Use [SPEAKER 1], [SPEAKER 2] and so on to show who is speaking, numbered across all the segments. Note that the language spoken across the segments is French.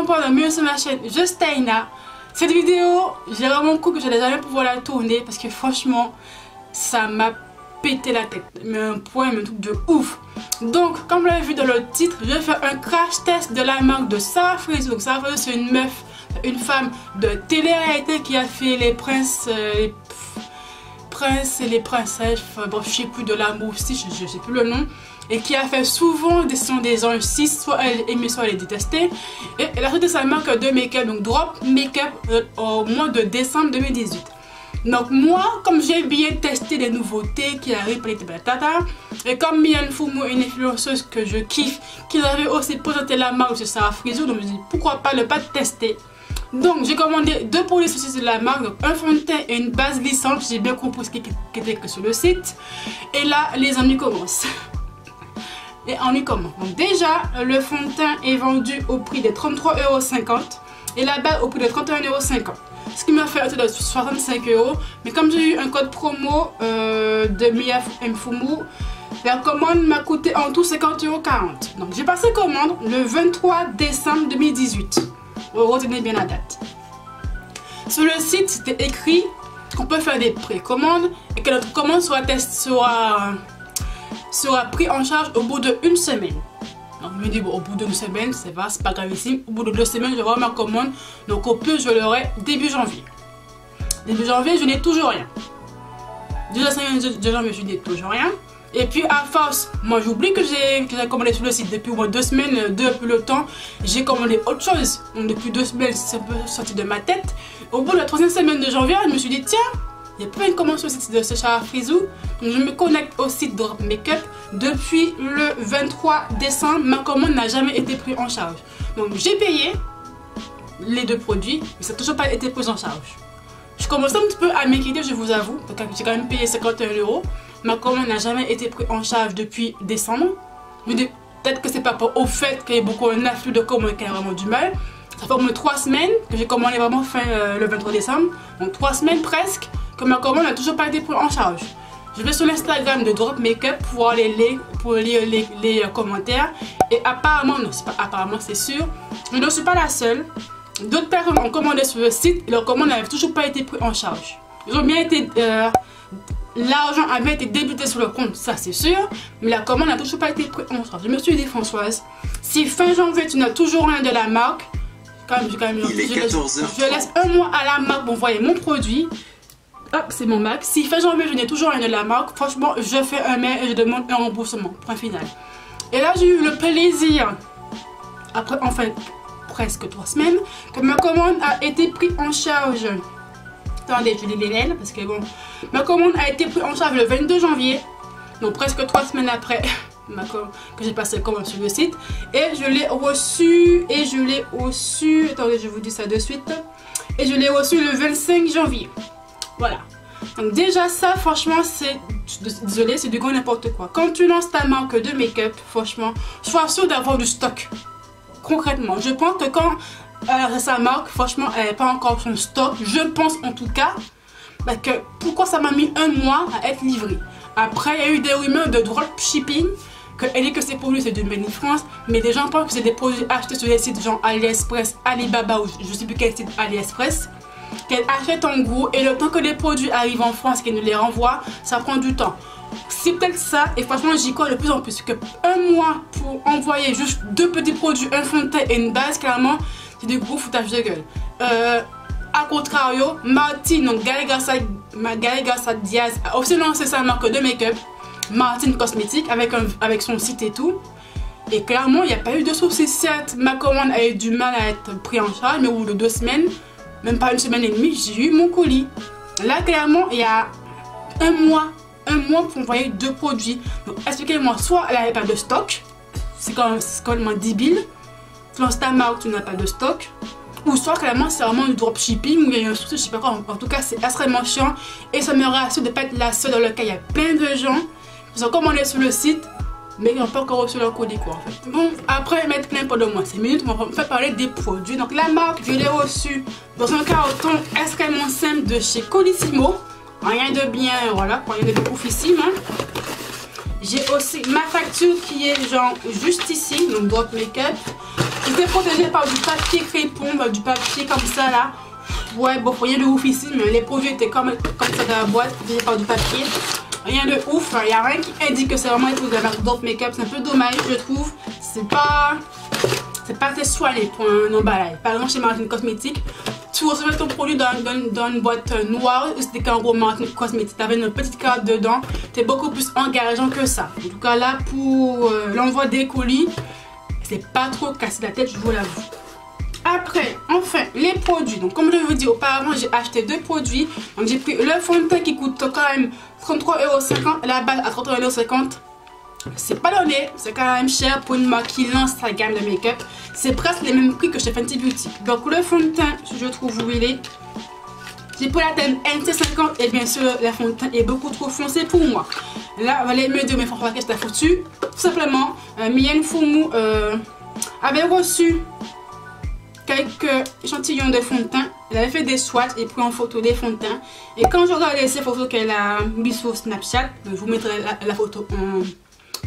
[SPEAKER 1] comprendre mieux sur ma chaîne Justaina. Cette vidéo, j'ai vraiment cru que je n'allais jamais pouvoir la tourner parce que franchement, ça m'a pété la tête. Mais un point, mais un truc de ouf. Donc, comme vous l'avez vu dans le titre, je vais faire un crash test de la marque de Sarah Frizou. Donc, Sarah Frizou, c'est une meuf, une femme de télé-réalité qui a fait les princes et les princesses, enfin, bon, je sais plus, de l'amour aussi, je sais plus le nom, et qui a fait souvent des anges 6, soit elle aimait, soit elle détestait. Et elle a sorti sa marque de make-up, donc Drop Make-up, au mois de décembre 2018. Donc moi, comme j'ai bien testé des nouveautés qui arrivent par les tata, et comme Mylène Fumo est une influenceuse que je kiffe, qui avait aussi présenté la marque de Sarah Frizou, donc je me dis pourquoi pas ne pas tester. Donc j'ai commandé deux produits de la marque, donc un fond de teint et une base glissante. J'ai bien compris ce qui était que sur le site. Et là les ennuis commencent. Les ennuis commencent. Donc déjà le fond de teint est vendu au prix de 33,50 € et la base au prix de 31,50 €. Ce qui m'a fait un total de 65 €. Mais comme j'ai eu un code promo de Mylène Fumo, la commande m'a coûté en tout 50,40 €. Donc j'ai passé commande le 23 décembre 2018. Retenez bien la date. Sur le site, c'était écrit qu'on peut faire des précommandes et que notre commande sera prise en charge au bout d'une semaine. Donc je me dis bon, au bout d'une semaine, c'est pas gravissime. Au bout de 2 semaines, je vais avoir ma commande. Donc au plus, je l'aurai début janvier. Début janvier, je n'ai toujours rien. Déjà 5 janvier, je n'ai toujours rien. Et puis à force, moi j'oublie que j'ai commandé sur le site depuis au moins 2 semaines, depuis le temps, j'ai commandé autre chose. Donc depuis 2 semaines, c'est un peu sorti de ma tête. Au bout de la 3e semaine de janvier, je me suis dit tiens, il y a pas une commande sur le site de Sarah Frizou. Donc je me connecte au site Drop Make-up. Depuis le 23 décembre, ma commande n'a jamais été prise en charge. Donc j'ai payé les 2 produits, mais ça n'a toujours pas été pris en charge. Je commence un petit peu à m'inquiéter, je vous avoue. J'ai quand même payé 51 €. Ma commande n'a jamais été prise en charge depuis décembre. Je me dis peut-être que c'est pas au fait qu'il y ait beaucoup un afflux de commandes qui a vraiment du mal. Ça fait au moins 3 semaines que j'ai commandé vraiment fin le 23 décembre. Donc 3 semaines presque que ma commande n'a toujours pas été prise en charge. Je vais sur l'Instagram de Drop Make-up pour lire les commentaires. Et apparemment, non, c'est pas apparemment, c'est sûr, je ne suis pas la seule. D'autres personnes ont commandé sur le site et leur commande n'avait toujours pas été prise en charge. Ils ont bien été... l'argent avait été débité sur le compte, ça c'est sûr, mais la commande n'a toujours pas été prise en charge. Je me suis dit Françoise, si fin janvier tu n'as toujours rien de la marque, je laisse un mois à la marque pour envoyer mon produit. Hop, c'est mon Mac. Si fin janvier je n'ai toujours rien de la marque, franchement je fais un mail et je demande un remboursement. Point final. Et là j'ai eu le plaisir, après enfin presque 3 semaines, que ma commande a été prise en charge. Attendez, je lis les mails parce que bon, ma commande a été prise en charge le 22 janvier, donc presque 3 semaines après que j'ai passé commande sur le site. Et je l'ai reçu, attendez, je vous dis ça de suite, et je l'ai reçu le 25 janvier. Voilà. Donc déjà ça, franchement, c'est, désolé, c'est du grand n'importe quoi. Quand tu lances ta marque de make-up, franchement, sois sûr d'avoir du stock. Concrètement, je pense que quand sa marque, franchement, elle n'est pas encore son stock. Je pense en tout cas que pourquoi ça m'a mis un mois à être livré. Après, il y a eu des rumeurs de dropshipping, qu'elle dit que ces produits c'est du Made in France, mais des gens pensent que c'est des produits achetés sur des sites genre AliExpress, Alibaba ou je sais plus quel site AliExpress, qu'elle achète en gros et le temps que les produits arrivent en France, qu'elle nous les renvoie, ça prend du temps. C'est peut-être ça, et franchement j'y crois de plus en plus, que un mois pour envoyer juste 2 petits produits, un fond de teint et une base, clairement c'est du gros foutage de gueule. A contrario, Martine, donc Gaëlle Garcia Diaz, a aussi lancé sa marque de make-up, Martine Cosmétique, avec son site et tout. Et clairement, il n'y a pas eu de soucis. Certes, ma commande a eu du mal à être prise en charge, mais au bout de 2 semaines, même pas 1 semaine et demie, j'ai eu mon colis. Là, clairement, il y a un mois pour envoyer 2 produits. Donc, expliquez-moi, soit elle n'avait pas de stock, c'est quand même débile. Tu lances ta marque, tu n'as pas de stock. Ou soit clairement c'est vraiment du dropshipping où il y a eu un souci, je sais pas quoi. En tout cas c'est extrêmement chiant et ça me rassure de ne pas être la seule dans le cas. Il y a plein de gens qui ont commandé sur le site mais qui n'ont pas encore reçu leur colis quoi en fait. Bon, après mettre plein pendant moins 5 minutes, on va me faire parler des produits. Donc la marque, je l'ai reçue dans un carton extrêmement simple de chez Colissimo. Rien de bien, voilà, rien de oufissime. Hein. J'ai aussi ma facture qui est genre juste ici, donc Drop Make-up. J'étais protégée par du papier crépon, du papier comme ça là. Ouais, bon, rien de ouf ici, mais les produits étaient comme ça dans la boîte, protégés par du papier. Rien de ouf, il n'y a rien qui indique que c'est vraiment les produits de la marque Dove Makeup. C'est un peu dommage, je trouve. C'est pas assez soigné pour un emballage. Par exemple, chez Martin Cosmétique, tu recevais ton produit dans une boîte noire, c'était qu'un gros Martin Cosmétique, tu avais une petite carte dedans, c'est beaucoup plus engageant que ça. En tout cas là, pour l'envoi des colis, c'est pas trop cassé la tête, je vous l'avoue. Après, enfin, les produits. Donc comme je vous dis auparavant, j'ai acheté 2 produits. Donc j'ai pris le fond de teint qui coûte quand même 33,50 €, la base à 31,50 €. C'est pas donné, c'est quand même cher pour une marque qui lance sa gamme de make-up. C'est presque les mêmes prix que chez Fenty Beauty. Donc le fond de teint, je trouve où il est. J'ai pris la teinte NC50 et bien sûr le fond de teint est beaucoup trop foncé pour moi. Là, vous allez me dire mais franchement qu'est-ce que t'as foutu? Tout simplement, Mylène Fumu avait reçu quelques échantillons de fond de teint. Elle avait fait des swatchs et pris en photo des fonds de teint. Et quand je regardais ces photos qu'elle a mis sur Snapchat, je vous mettrai la photo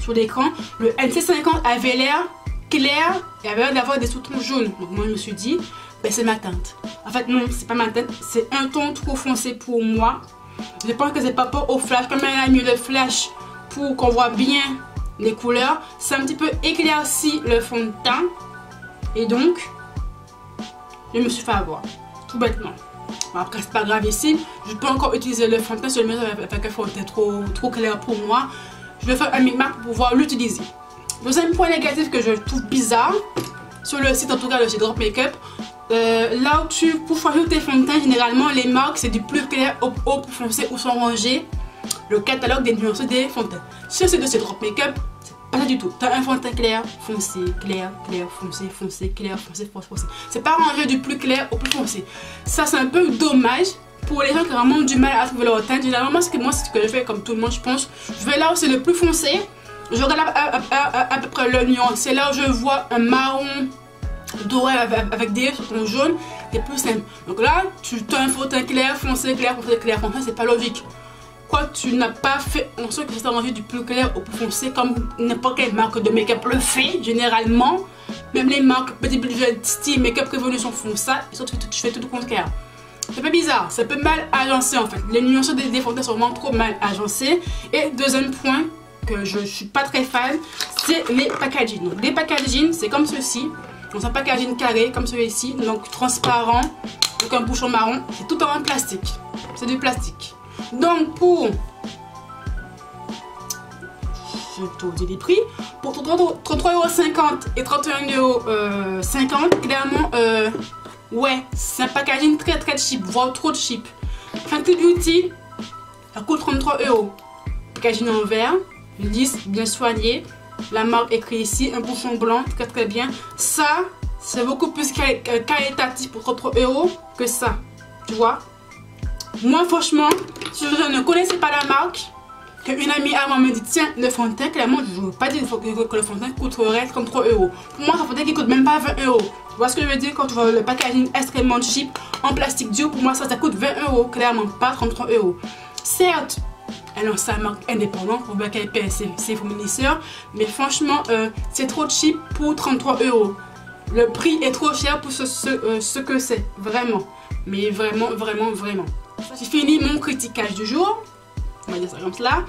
[SPEAKER 1] sur l'écran, le NC50 avait l'air clair et avait l'air d'avoir des sous-tons jaunes. Donc moi je me suis dit, ben c'est ma teinte. En fait non, c'est pas ma teinte, c'est un ton trop foncé pour moi. Je pense que c'est pas rapport au flash, comme elle a mis le flash pour qu'on voit bien les couleurs, c'est un petit peu éclairci le fond de teint. Et donc, je me suis fait avoir, tout bêtement. Bon, après c'est pas grave ici, je peux encore utiliser le fond de teint seulement avec un fond de teint trop clair pour moi. Je vais faire un micmac pour pouvoir l'utiliser. Deuxième point négatif que je trouve bizarre, sur le site en tout cas de chez Dove Makeup, là où pour choisir tes fonds de teint, généralement les marques c'est du plus clair au plus foncé où sont rangés le catalogue des nuances des fonds de teint. Sur ce site de chez Dove Makeup, c'est pas ça du tout. Tu as un fond de teint clair, foncé, clair, clair, foncé, foncé, clair, foncé, foncé. C'est pas rangé du plus clair au plus foncé. Ça c'est un peu dommage. Pour les gens qui ont vraiment du mal à trouver leur teinte, généralement c'est ce que je fais comme tout le monde je pense. Je vais là où c'est le plus foncé, je regarde à peu près le nuance. C'est là où je vois un marron doré avec des sous-tons jaunes, c'est plus simple. Donc là, tu as un fond de teint clair, foncé, clair, foncé, clair, foncé, c'est pas logique. Quoi, tu n'as pas fait en sorte que c'est rangé du plus clair au plus foncé comme n'importe quelle marque de make-up le fait généralement. Même les marques petit budget style make-up révolution font ça, et surtout tu fais tout le contraire. C'est un peu bizarre, c'est un peu mal agencé en fait. Les nuances des fonds de teint sont vraiment trop mal agencées. Et deuxième point que je suis pas très fan, c'est les packaging. Donc les packaging, c'est comme ceci. Donc c'est un packaging carré comme celui-ci, donc transparent, avec un bouchon marron. C'est tout en plastique. C'est du plastique. Donc pour, je te dis les prix, pour 33,50 € et 31,50 €, clairement, ouais, c'est un packaging très cheap, voire trop cheap. Fenty Beauty, ça coûte 33 €. Packaging en verre, lisse, bien soigné. La marque écrit ici, un bouchon blanc, très bien. Ça, c'est beaucoup plus qualitatif pour 33 € que ça, tu vois. Moi, franchement, si je ne connaissais pas la marque, qu'une amie à moi me dit, tiens, le fond de teint, clairement, je ne veux pas dire que le fond de teint coûterait 33 €. Pour moi, ça fond de teint qui coûte même pas 20 €. Tu vois ce que je veux dire quand tu vois le packaging extrêmement cheap en plastique dur? Pour moi, ça coûte 20 €, clairement, pas 33 €. Certes, elle lance sa marque indépendante pour bien qu'elle paie ses fournisseurs, mais franchement, c'est trop cheap pour 33 €. Le prix est trop cher pour ce que c'est, vraiment. Mais vraiment. J'ai fini mon critiquage du jour. On va dire ça comme cela.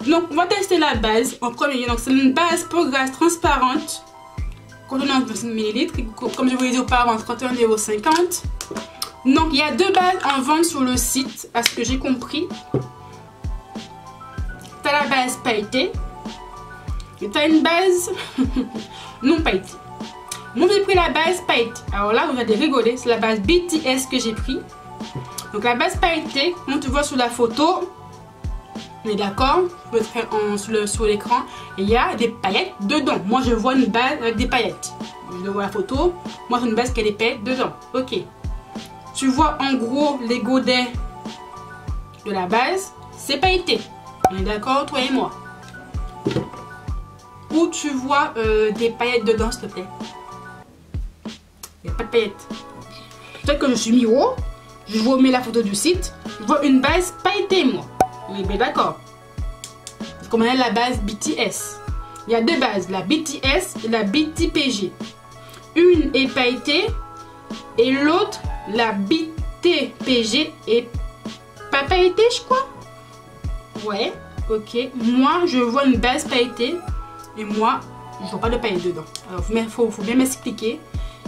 [SPEAKER 1] Donc, on va tester la base en premier. Donc, c'est une base Progress transparente contenant 25 ml. Comme je vous l'ai dit auparavant, 31,50 €. Donc, il y a 2 bases en vente sur le site, à ce que j'ai compris. Tu as la base pailletée et tu as une base non pailletée. Moi, j'ai pris la base pailletée. Alors là, vous allez rigoler, c'est la base BTS que j'ai pris. Donc la base pailletée, comme tu vois sur la photo, on est d'accord, je mettrai sur l'écran, il y a des paillettes dedans. Moi je vois une base avec des paillettes. Je vois la photo, moi c'est une base qui a des paillettes dedans. Ok. Tu vois en gros les godets de la base, c'est pailleté. On est d'accord, toi et moi. Où tu vois des paillettes dedans, s'il te plaît? Il n'y a pas de paillettes. Peut-être que je suis miro. Je vous remets la photo du site. Je vois une base pailletée, moi. Oui, bien d'accord. C'est comme on a la base BTS. Il y a 2 bases, la BTS et la BTPG. une est pailletée et l'autre, la BTPG, est pas pailletée, je crois. Ouais, ok. Moi, je vois une base pailletée et moi, je vois pas de paillettes dedans. Alors, faut bien m'expliquer.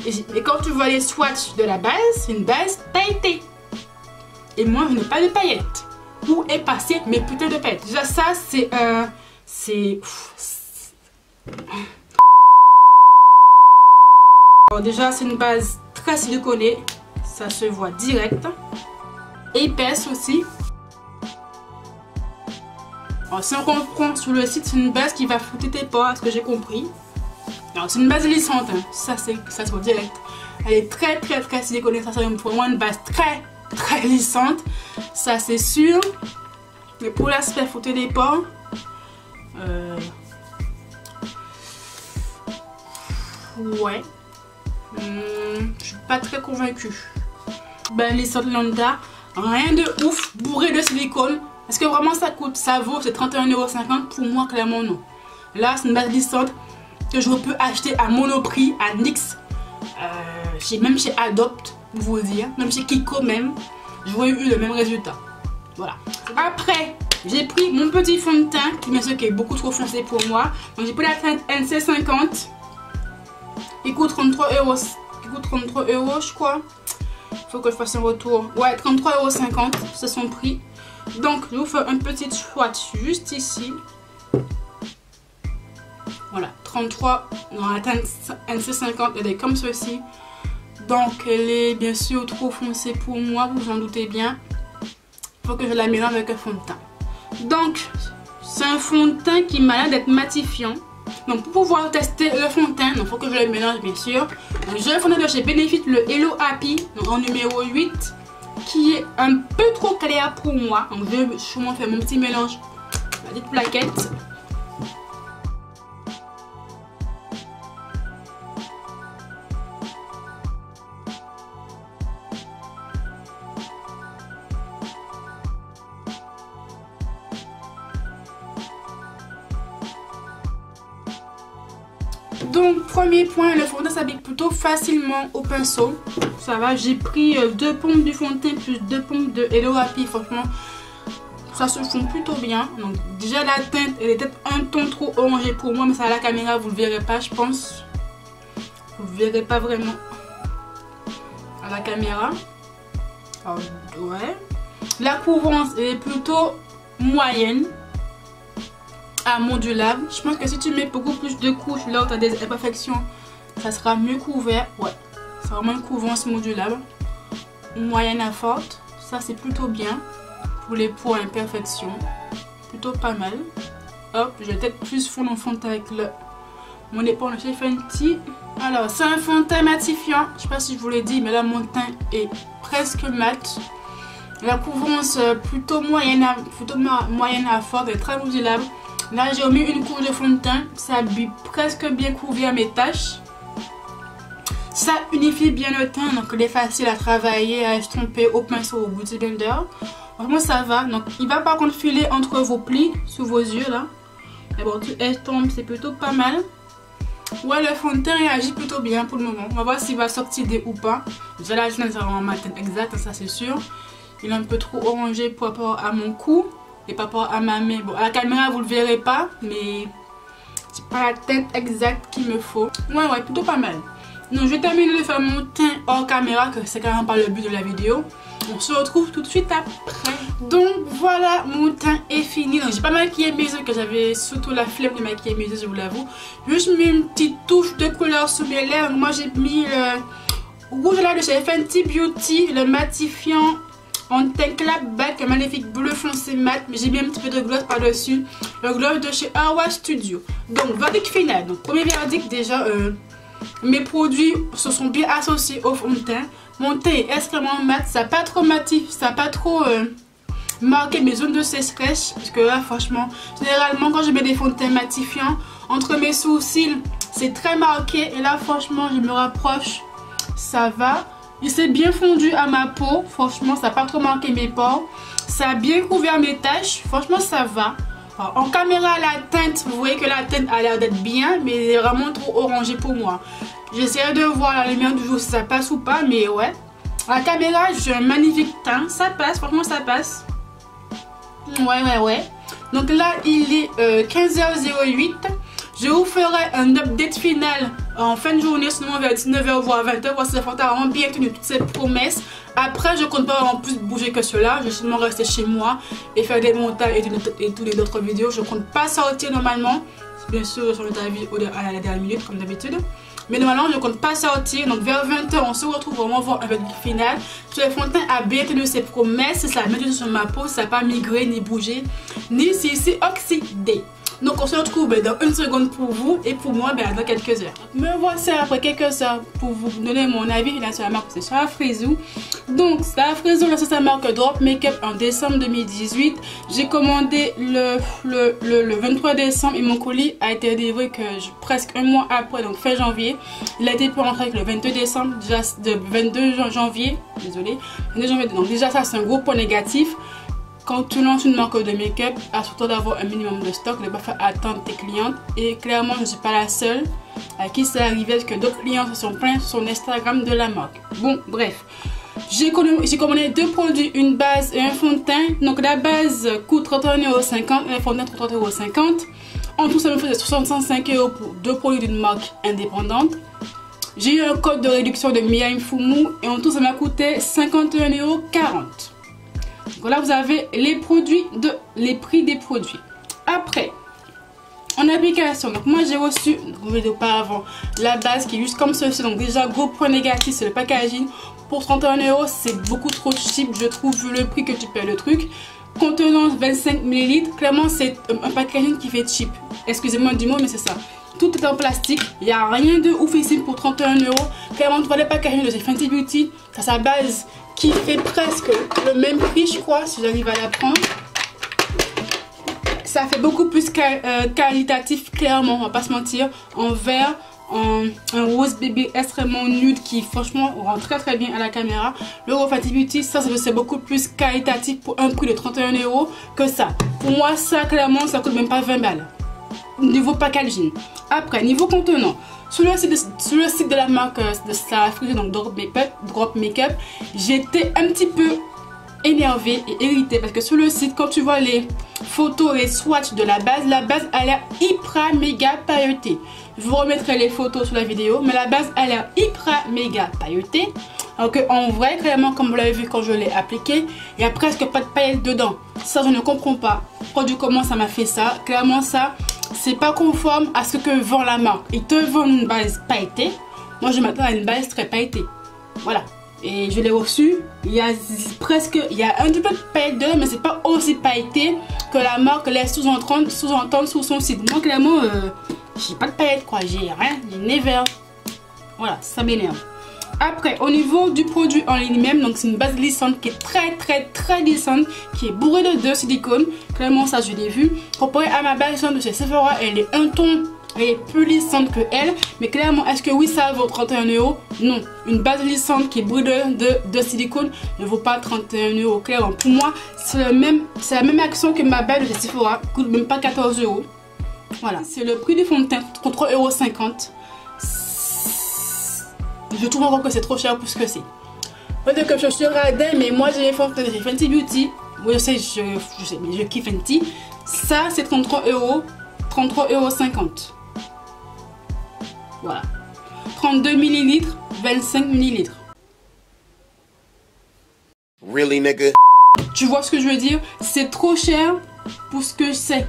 [SPEAKER 1] Et quand tu vois les swatchs de la base, c'est une base pailletée. Et moi, je n'ai pas de paillettes. Où est passé mes putains de paillettes? Déjà, ça, Alors, déjà, c'est une base très siliconée. Ça se voit direct. Épaisse aussi. Alors, si on comprend sur le site, c'est une base qui va flouter tes pores, à ce que j'ai compris. Alors, c'est une base lissante. Hein. Ça se voit direct. Elle est très siliconée. Ça, c'est vraiment une base très lissante. Ça, c'est sûr. Mais pour l'aspect flouter des pores, ouais. Je suis pas très convaincue. Ben, lissante lambda, rien de ouf, bourré de silicone. Est-ce que vraiment ça coûte? Ça vaut, c'est 31,50 €. Pour moi, clairement, non. Là, c'est une base lissante que je peux acheter à Monoprix, à NYX, même chez Adopt, pour vous dire, même chez Kiko même, j'aurais eu le même résultat. Voilà. Après, j'ai pris mon petit fond de teint, qui bien sûr qui est beaucoup trop foncé pour moi. Donc j'ai pris la teinte NC50. Il coûte 33 €. Il coûte 33 € je crois. Il faut que je fasse un retour. Ouais, 33,50 €, c'est son prix. Donc je vous fais un petit swatch juste ici. Voilà, 33 dans la teinte NC50, elle est comme ceci. Donc elle est bien sûr trop foncée pour moi, vous en doutez bien. Il faut que je la mélange avec un fond de teint. Donc c'est un fond de teint qui m'a l'air d'être matifiant. Donc pour pouvoir tester le fond de teint, il faut que je le mélange bien sûr. Donc j'ai le fond de teint de chez Benefit, le Hello Happy, donc en numéro 8, qui est un peu trop clair pour moi. Donc je vais sûrement faire mon petit mélange, la petite plaquette. Donc premier point, le fond de teint s'applique plutôt facilement au pinceau. Ça va, j'ai pris 2 pompes du fond de teint plus 2 pompes de Hello Happy. Franchement, ça se fond plutôt bien. Donc déjà la teinte, elle est peut-être un ton trop orangé pour moi, mais ça à la caméra vous le verrez pas, je pense. Vous le verrez pas vraiment à la caméra. Alors, ouais. La couvrance est plutôt moyenne. Modulable. Je pense que si tu mets beaucoup plus de couches là où tu as des imperfections, ça sera mieux couvert. Ouais, c'est vraiment une couvrance modulable. Moyenne à forte. Ça, c'est plutôt bien pour les peaux à imperfections. Plutôt pas mal. Hop, je vais peut-être plus fondre en fond de teint avec mon éponge chez Fenty. Alors, c'est un fond de teint matifiant. Je sais pas si je vous l'ai dit, mais là, mon teint est presque mat. La couvrance plutôt moyenne à forte et très modulable. Là, j'ai mis une couche de fond de teint. Ça a presque bien couvert mes taches. Ça unifie bien le teint. Donc, il est facile à travailler, à estomper au pinceau ou au Beauty Blender. Franchement, ça va. Donc, il va par contre filer entre vos plis, sous vos yeux là. Mais bon, tu estompes, c'est plutôt pas mal. Ouais, le fond de teint réagit plutôt bien pour le moment. On va voir s'il va s'oxyder ou pas. Déjà, là, je ne sais pas ma teinte exacte, ça c'est sûr. Il est un peu trop orangé par rapport à mon cou. Et par rapport à ma main, bon à la caméra vous le verrez pas, mais c'est pas la teinte exacte qu'il me faut. Ouais, plutôt pas mal. Donc je vais terminer de faire mon teint hors caméra, que c'est carrément pas le but de la vidéo. On se retrouve tout de suite après. Donc voilà, mon teint est fini. Donc j'ai pas maquillé mes yeux, que j'avais surtout la flemme de maquiller mes yeux, je vous l'avoue. Juste mis une petite touche de couleur sous mes lèvres. Moi j'ai mis le rouge là de chez Fenty Beauty, le matifiant en teint clapback, un magnifique bleu foncé mat, mais j'ai mis un petit peu de gloss par dessus, le gloss de chez Awa Studio. Donc verdict final. Donc premier verdict déjà, mes produits se sont bien associés au fond de teint. Mon teint est extrêmement mat, ça n'a pas trop matif, ça n'a pas trop marqué mes zones de sécheresse, parce que là franchement, généralement quand je mets des fonds de teint matifiants, entre mes sourcils c'est très marqué, et là franchement je me rapproche, ça va. Il s'est bien fondu à ma peau, franchement ça n'a pas trop marqué mes pores. Ça a bien couvert mes taches, franchement ça va. Alors, en caméra la teinte, vous voyez que la teinte a l'air d'être bien, mais elle est vraiment trop orangée pour moi. J'essaie de voir la lumière du jour si ça passe ou pas, mais ouais. À la caméra, j'ai un magnifique teint. Ça passe, franchement, ça passe. Ouais. Donc là, il est 15h08. Je vous ferai un update final en fin de journée, sinon vers 19h voire 20h. Voici la photo a vraiment bien tenu toutes ses promesses. Après, je compte pas en plus bouger que cela. Je vais seulement rester chez moi et faire des montages et toutes les autres vidéos. Je compte pas sortir normalement. Bien sûr, sur le avis à la dernière minute, comme d'habitude. Mais normalement, je ne compte pas sortir. Donc, vers 20h, on se retrouve vraiment voir un verdict final. Ce fond de teint a bien tenu ses promesses. Ça a mis sur ma peau. Ça n'a pas migré, ni bougé, ni s'est oxydé. Donc, on se retrouve dans une seconde pour vous et pour moi dans quelques heures. Me voici après quelques heures pour vous donner mon avis final sur la marque. C'est Sarah Frézou. Donc, Sarah Frézou, là, c'est sa marque Drop Makeup en décembre 2018. J'ai commandé le 23 décembre et mon colis a été livré presque un mois après, donc fin janvier. Il a été pour rentrer avec le 22 décembre, déjà de 22 janvier. Désolé. 22 janvier. Donc, déjà, ça, c'est un gros point négatif. Quand tu lances une marque de make-up, assure-toi d'avoir un minimum de stock, de ne pas faire attendre tes clientes. Et clairement, je ne suis pas la seule à qui c'est arrivé parce que d'autres clients se sont plaints sur l'Instagram de la marque. Bon, bref. J'ai commandé deux produits, une base et un fond de teint. Donc la base coûte 31,50 € et le fond de teint 30,50 €. En tout, ça me faisait 65 € pour deux produits d'une marque indépendante. J'ai eu un code de réduction de Miam Fumu et en tout, ça m'a coûté 51,40 €. Voilà, vous avez les prix des produits. Après, en application, donc moi j'ai reçu, auparavant, la base qui est juste comme ceci. Donc déjà, gros point négatif, c'est le packaging. Pour 31 €, c'est beaucoup trop cheap, je trouve, vu le prix que tu payes le truc. Contenant 25 ml, clairement c'est un packaging qui fait cheap. Excusez-moi du mot, mais c'est ça. Tout est en plastique, il n'y a rien de ouf ici pour 31 €. Clairement, tu vois le packaging de chez Fenty Beauty, ça sa base qui fait presque le même prix, je crois, si j'arrive à la prendre. Ça fait beaucoup plus qualitatif, clairement, on va pas se mentir. En vert, un rose bébé extrêmement nude qui franchement rend très bien à la caméra. Le Fenty Beauty, ça c'est beaucoup plus qualitatif pour un prix de 31 € que ça. Pour moi, ça clairement, ça coûte même pas 20 balles. Niveau packaging. Après, niveau contenant. Sur le site de la marque de Sarah Frézou, donc Drop Makeup, j'étais un petit peu énervée et irritée parce que sur le site, quand tu vois les photos et swatchs de la base a l'air hyper méga pailletée. Je vous remettrai les photos sur la vidéo, mais la base a l'air hyper méga pailletée. Alors qu'en vrai, clairement, comme vous l'avez vu quand je l'ai appliqué, il n'y a presque pas de paillettes dedans. Ça, je ne comprends pas. Produit comment ça m'a fait ça. Clairement, ça, c'est pas conforme à ce que vend la marque. Ils te vendent une base pailletée. Moi, je m'attends à une base très pailletée. Voilà. Et je l'ai reçu. Il y a un petit peu de paillettes dedans, mais c'est pas aussi pailleté que la marque laisse sous-entendre sur son site. Moi, clairement, j'ai pas de paillettes, quoi. J'ai rien. J'ai never. Voilà, ça m'énerve. Après, au niveau du produit en lui-même, donc c'est une base glissante qui est très glissante, qui est bourrée de silicone. Clairement, ça je l'ai vu. Comparé à ma base glissante de chez Sephora, elle est un ton, elle est plus glissante que elle. Mais clairement, est-ce que oui, ça vaut 31 €? Non. Une base glissante qui est bourrée de silicone ne vaut pas 31 €. Clairement, pour moi, c'est la même action que ma base de chez Sephora, coûte même pas 14 €. Voilà, c'est le prix du fond de teint, 3,50 €. Je trouve encore que c'est trop cher pour ce que c'est. Peut-être que je suis radin, mais moi j'ai les fonds de teint de chez Fenty Beauty. Oui, je sais, mais je kiffe Fenty. Ça, c'est 33 €. 33,50 €. Voilà. 32 ml, 25 ml.
[SPEAKER 2] Really, nigga?
[SPEAKER 1] Tu vois ce que je veux dire? C'est trop cher pour ce que c'est.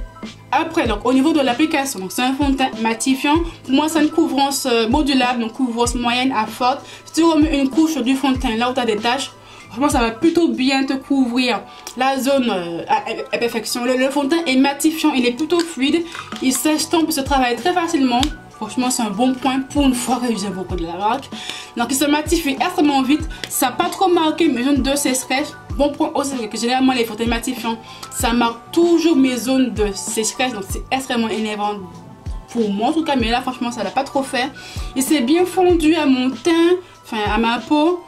[SPEAKER 1] Après, donc au niveau de l'application, c'est un fond de teint matifiant. Pour moi, c'est une couvrance modulable, donc couvrance moyenne à forte. Si tu remets une couche du fond de teint là où tu as des taches, franchement, ça va plutôt bien te couvrir la zone à perfection. Le fond de teint est matifiant, il est plutôt fluide, il s'estompe et se travaille très facilement. Franchement, c'est un bon point pour une fois que j'aime beaucoup de la marque. Donc, il se matifie extrêmement vite. Ça n'a pas trop marqué mes zones de sécheresse. Bon point aussi, c'est que généralement, les fonds de teint matifiants, ça marque toujours mes zones de sécheresse. Donc, c'est extrêmement énervant pour moi en tout cas. Mais là, franchement, ça l'a pas trop fait. Il s'est bien fondu à mon teint, enfin à ma peau.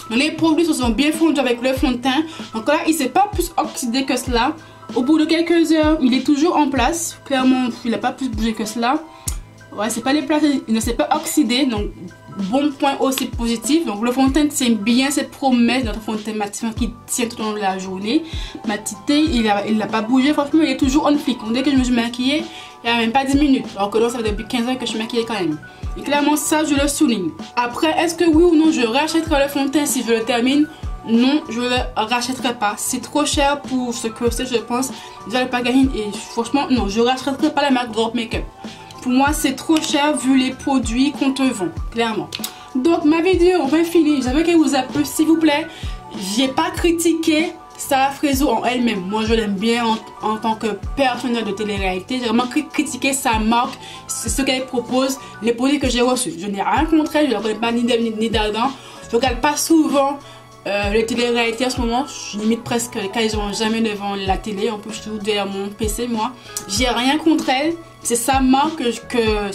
[SPEAKER 1] Les produits se sont bien fondus avec le fond de teint. Donc là, il ne s'est pas plus oxydé que cela. Au bout de quelques heures, il est toujours en place. Clairement, il n'a pas plus bougé que cela. Ouais, c'est pas les places, il ne s'est pas oxydé, donc bon point aussi positif. Donc le fond de teint tient bien ses promesses, notre fond de teint matin qui tient tout au long de la journée. Ma petite teint, il n'a pas bougé, franchement il est toujours on flic. Dès que je me suis maquillée, il n'y a même pas 10 minutes. Alors que là, ça fait depuis 15 ans que je suis maquillée quand même. Et clairement ça je le souligne. Après, est-ce que oui ou non je rachèterai le fond de teint si je le termine? Non, je ne le rachèterai pas. C'est trop cher pour ce que c'est, je pense. Déjà le packaging et franchement non, je ne rachèterai pas la marque Drop Makeup. Pour moi, c'est trop cher vu les produits qu'on te vend, clairement. Donc, ma vidéo enfin finie. J'espère qu'elle vous a plu, s'il vous plaît. J'ai pas critiqué Sarah Frezo en elle-même. Moi, je l'aime bien en tant que personnel de télé-réalité. J'ai vraiment critiqué sa marque, ce qu'elle propose, les produits que j'ai reçus. Je n'ai rien contre elle, je ne la connais pas ni d'elle ni d'Adam. Je ne regarde pas souvent les télé-réalités en ce moment. Je limite presque quand ils sont jamais devant la télé. On peut toujours derrière mon PC, moi. J'ai rien contre elle. C'est sa marque que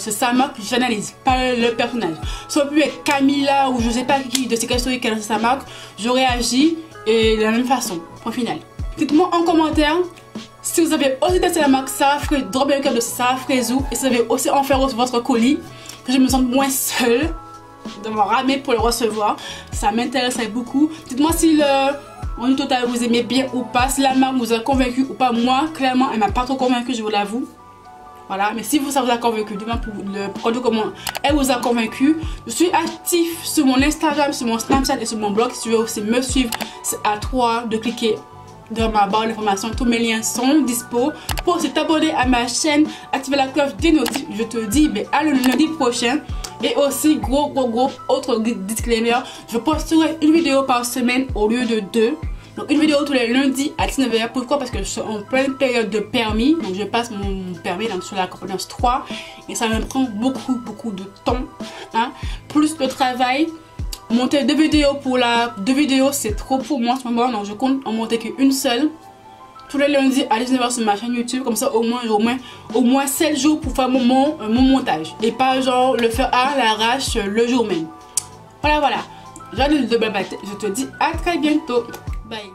[SPEAKER 1] j'analyse, pas le personnage. Ça aurait pu être Camilla ou je sais pas qui de ces questions qui a lancé sa marque, j'aurais agi et de la même façon. Point final. Dites-moi en commentaire si vous avez aussi testé la marque Sarah Frezo, Drop Makeup de Sarah Frezo, et si vous avez aussi en faire votre colis, que je me sente moins seule de me ramer pour le recevoir. Ça m'intéresserait beaucoup. Dites-moi si en total vous aimez bien ou pas, si la marque vous a convaincu ou pas. Moi, clairement, elle m'a pas trop convaincu, je vous l'avoue. Voilà, mais si ça vous a convaincu, demain pour le produit comment elle vous a convaincu. Je suis actif sur mon Instagram, sur mon Snapchat et sur mon blog. Si tu veux aussi me suivre, c'est à toi de cliquer dans ma barre d'informations. Tous mes liens sont dispo. Pour aussi t'abonner à ma chaîne, activer la cloche des notifs. Je te dis à le lundi prochain. Et aussi, gros autre disclaimer, je posterai une vidéo par semaine au lieu de 2. Donc une vidéo tous les lundis à 19 h. Pourquoi? Parce que je suis en pleine période de permis. Donc je passe mon permis donc, sur la compétence 3. Et ça me prend beaucoup de temps. Hein. Plus le travail. Monter 2 vidéos pour la 2 vidéos, c'est trop pour moi en ce moment. Donc je compte en monter qu'une seule. Tous les lundis à 19 h sur ma chaîne YouTube. Comme ça au moins 7 jours pour faire mon montage. Et pas genre le faire à l'arrache le jour même. Voilà. Je te dis à très bientôt. Bye.